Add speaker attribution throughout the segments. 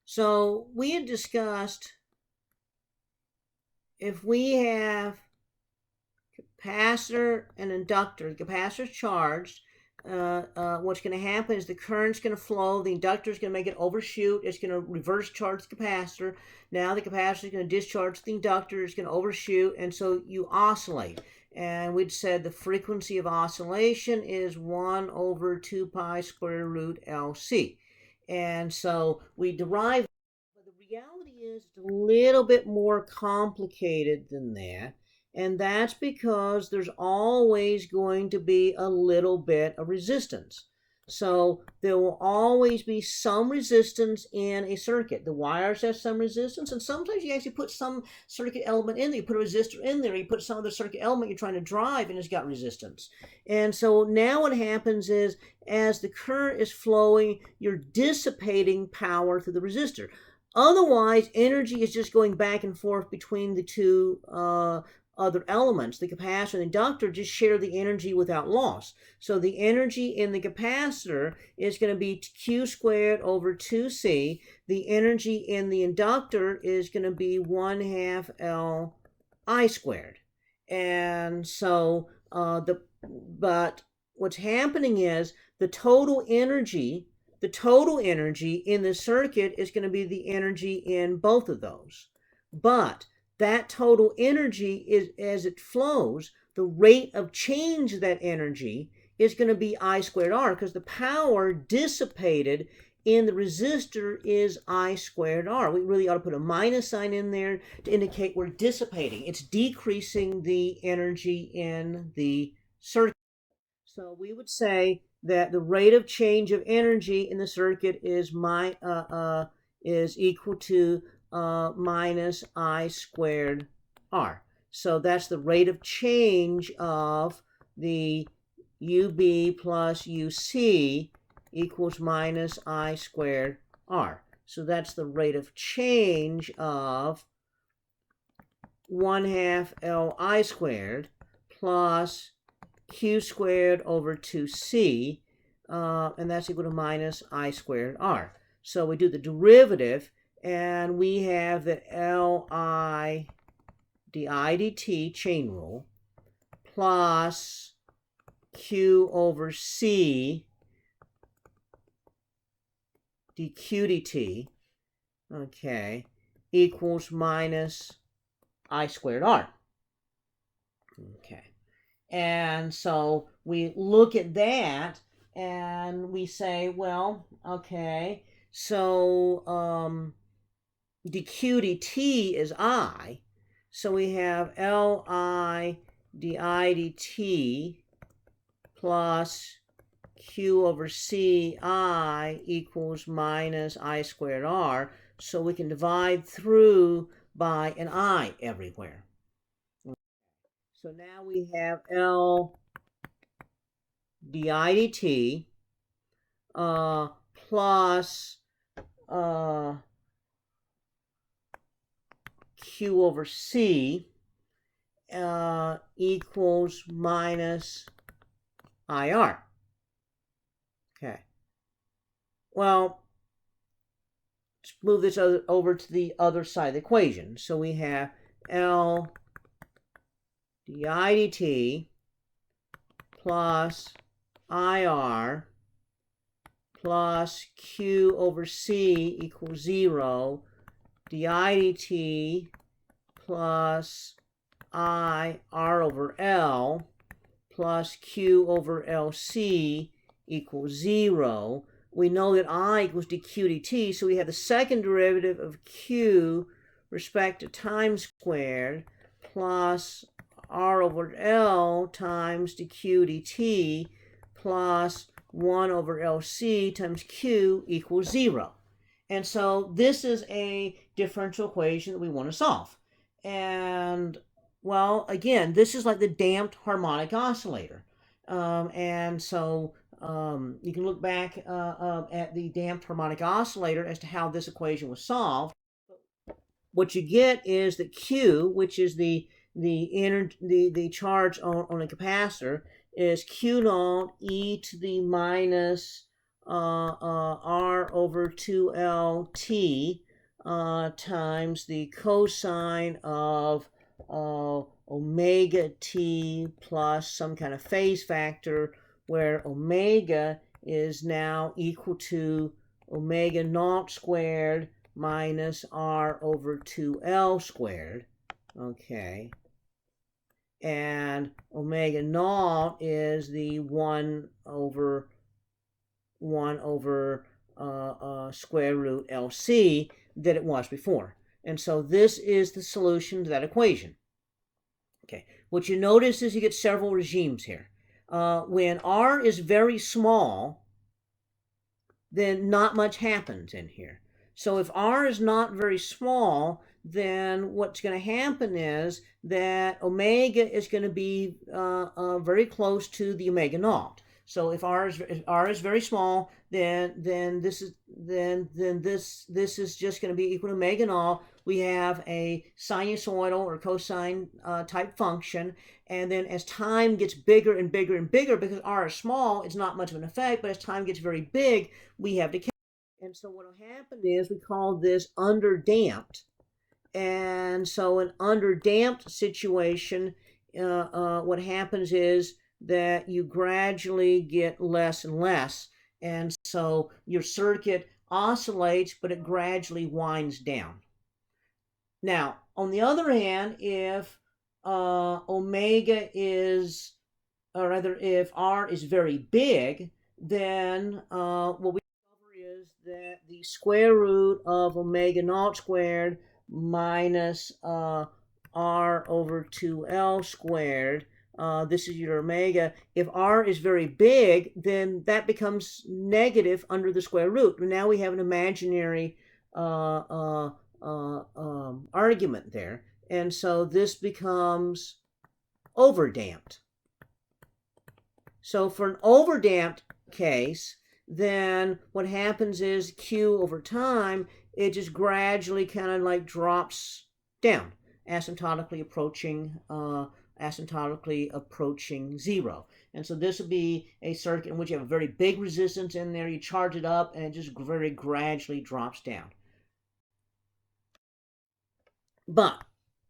Speaker 1: So we had discussed if we have capacitor and inductor, the capacitor is charged, what's going to happen is the current's going to flow, the inductor is going to make it overshoot, it's going to reverse charge the capacitor. Now the capacitor is going to discharge the inductor, it's going to overshoot, and so you oscillate. And we'd said the frequency of oscillation is 1 over 2 pi square root LC. And so we derive, but the reality is it's a little bit more complicated than that. And that's because there's always going to be a little bit of resistance. So there will always be some resistance in a circuit. The wires have some resistance, and sometimes you actually put some circuit element in there. You put a resistor in there, you put some other circuit element you're trying to drive, and it's got resistance. And so now what happens is, as the current is flowing, you're dissipating power through the resistor. Otherwise, energy is just going back and forth between the two other elements. The capacitor and the inductor just share the energy without loss. So the energy in the capacitor is going to be Q squared over 2C. The energy in the inductor is going to be 1/2 L I squared. And so, but what's happening is the total energy in the circuit is going to be the energy in both of those. But that total energy is, as it flows, the rate of change of that energy is going to be I squared R, because the power dissipated in the resistor is I squared R. We really ought to put a minus sign in there to indicate we're dissipating. It's decreasing the energy in the circuit. So we would say that the rate of change of energy in the circuit is equal to minus I squared R. So that's the rate of change of the UB plus UC equals minus I squared R. So that's the rate of change of 1/2 Li squared plus Q squared over 2C, and that's equal to minus I squared R. So we do the derivative, and we have the Li di dt chain rule plus Q over C dq dt, okay, equals minus I squared R. Okay. And so we look at that and we say, well, okay, so dq dt is I. So we have Li di dt plus Q over Ci equals minus I squared R. So we can divide through by an I everywhere. So now we have L di dt plus Q over C equals minus IR. Okay. Well, let's move this over to the other side of the equation. So we have L di dt plus IR plus Q over C equals 0, di dt plus I R over L plus Q over LC equals 0. We know that I equals dq dt, so we have the second derivative of Q respect to time squared plus R over L times dq dt plus 1 over LC times Q equals 0. And so this is a differential equation that we want to solve. And, well, again, this is like the damped harmonic oscillator. And so you can look back at the damped harmonic oscillator as to how this equation was solved. What you get is that Q, which is the charge on a capacitor, is Q naught e to the minus R over 2LT times the cosine of omega t plus some kind of phase factor, where omega is now equal to omega naught squared minus R over 2L squared. Okay. And omega naught is the 1 over square root LC that it was before. And so this is the solution to that equation. Okay, what you notice is you get several regimes here. When R is very small, then not much happens in here. So if R is not very small, then what's going to happen is that omega is going to be very close to the omega naught. So if R is very small, then this is just going to be equal to omega naught. We have a sinusoidal or cosine type function, and then as time gets bigger and bigger and bigger, because R is small, it's not much of an effect, but as time gets very big, we have decay. And so what will happen is we call this underdamped. And so an underdamped situation, what happens is that you gradually get less and less. And so your circuit oscillates, but it gradually winds down. Now, on the other hand, if omega is, or rather, if R is very big, then what we discover is that the square root of omega naught squared minus R over 2L squared, this is your omega. If R is very big, then that becomes negative under the square root. Now we have an imaginary argument there. And so this becomes overdamped. So for an overdamped case, then what happens is Q over time, it just gradually kind of like drops down, asymptotically approaching zero. And so this would be a circuit in which you have a very big resistance in there, you charge it up, and it just very gradually drops down. But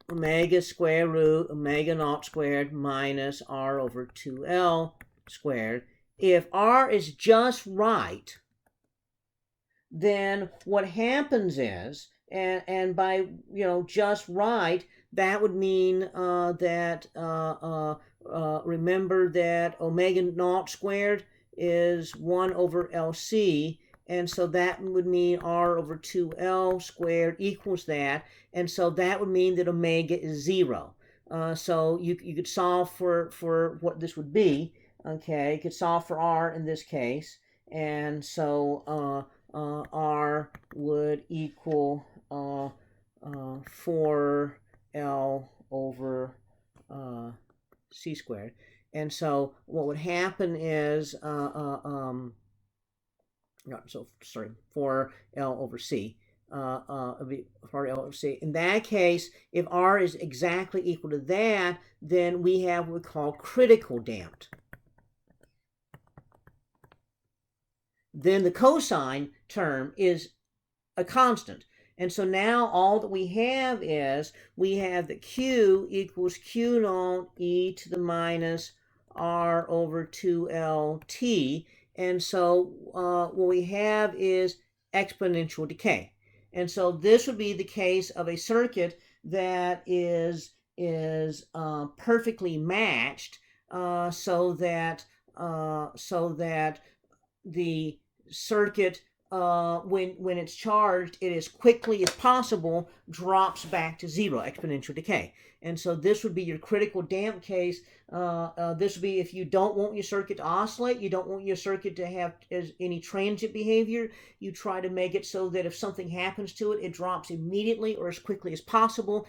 Speaker 1: omega square root omega naught squared minus R over 2L squared, if R is just right, then what happens is, and by just right, that would mean that remember that omega naught squared is 1 over LC, and so that would mean R over 2L squared equals that, and so that would mean that omega is 0. So you could solve for what this would be. Okay, you could solve for R in this case, and so R would equal 4L over C squared. And so what would happen is, 4L over C. 4L over C. In that case, if R is exactly equal to that, then we have what we call critical damped. Then the cosine term is a constant. And so now all that we have is, we have that Q equals Q naught e to the minus R over 2LT. And so what we have is exponential decay. And so this would be the case of a circuit that is perfectly matched, so that the circuit, when it's charged, it as quickly as possible drops back to zero, exponential decay. And so this would be your critical damp case. This would be if you don't want your circuit to oscillate, you don't want your circuit to have any transient behavior, you try to make it so that if something happens to it, it drops immediately or as quickly as possible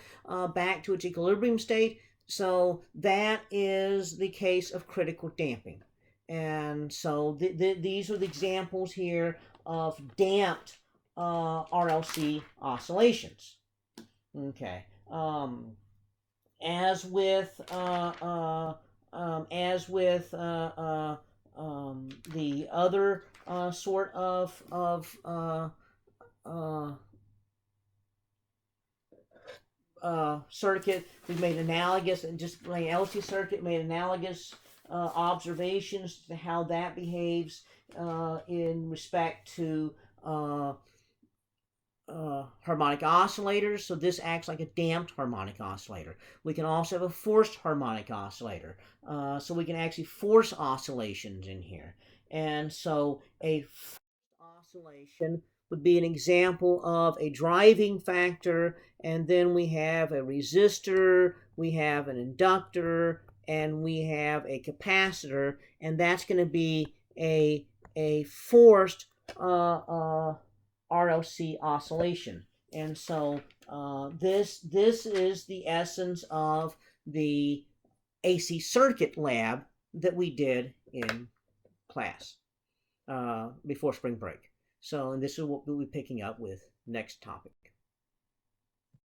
Speaker 1: back to its equilibrium state. So that is the case of critical damping. And so these are the examples here of damped RLC oscillations. Okay. As with The other sort of circuit, we made analogous, and just like LC circuit, made analogous observations to how that behaves in respect to harmonic oscillators. So this acts like a damped harmonic oscillator. We can also have a forced harmonic oscillator. So we can actually force oscillations in here. And so a forced oscillation would be an example of a driving factor, and then we have a resistor, we have an inductor, and we have a capacitor, and that's going to be a forced RLC oscillation. And so this is the essence of the AC circuit lab that we did in class before spring break. So, and this is what we'll be picking up with next topic.